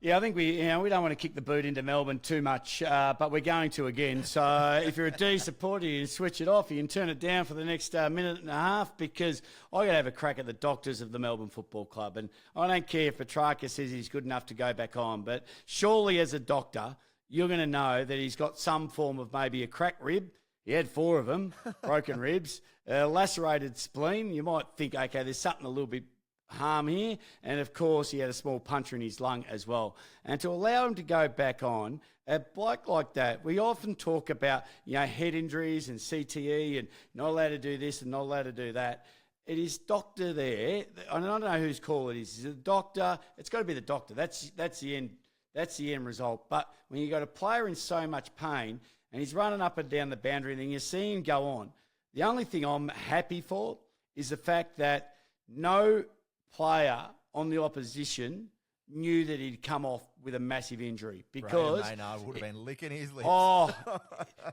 Yeah, I think we don't want to kick the boot into Melbourne too much, but we're going to again. So if you're a D supporter, you can switch it off. You can turn it down for the next minute and a half, because I got to have a crack at the doctors of the Melbourne Football Club. And I don't care if Petracca says he's good enough to go back on, but surely as a doctor, you're going to know that he's got some form of maybe a cracked rib. He had 4 of them, broken ribs, a lacerated spleen. You might think, okay, there's something a little bit harm here, and of course he had a small puncture in his lung as well. And to allow him to go back on, a bloke like that, we often talk about head injuries and CTE and not allowed to do this and not allowed to do that. It is doctor there. I don't know whose call it is. Is it the doctor? It's got to be the doctor. That's the end. That's the end result. But when you got a player in so much pain and he's running up and down the boundary and then you see him go on, the only thing I'm happy for is the fact that no player on the opposition knew that he'd come off with a massive injury, because Maynard would have been licking his lips.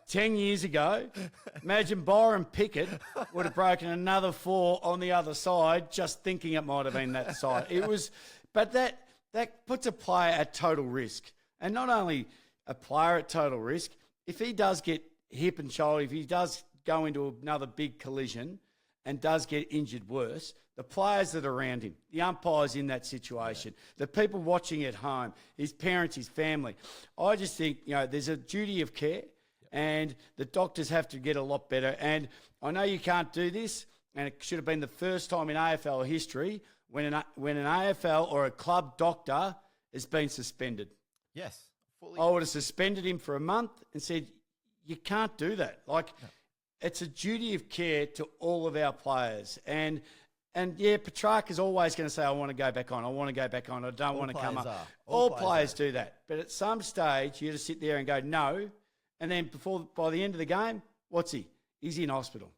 10 years ago, imagine Byron Pickett would have broken another 4 on the other side just thinking it might have been that side. But that puts a player at total risk. And not only a player at total risk, if he does get hip and shoulder, if he does go into another big collision and does get injured worse, the players that are around him, the umpires in that situation, the people watching at home, his parents, his family. I just think, there's a duty of care, and the doctors have to get a lot better. And I know you can't do this, and it should have been the first time in AFL history when an AFL or a club doctor has been suspended. Yes. Fully. I would have suspended him for a month and said, you can't do that. It's a duty of care to all of our players. And Petracca is always going to say, I want to go back on. I want to go back on. I don't want to come up. All players do that. But at some stage, you just sit there and go, no. And then by the end of the game, what's he? He's in hospital.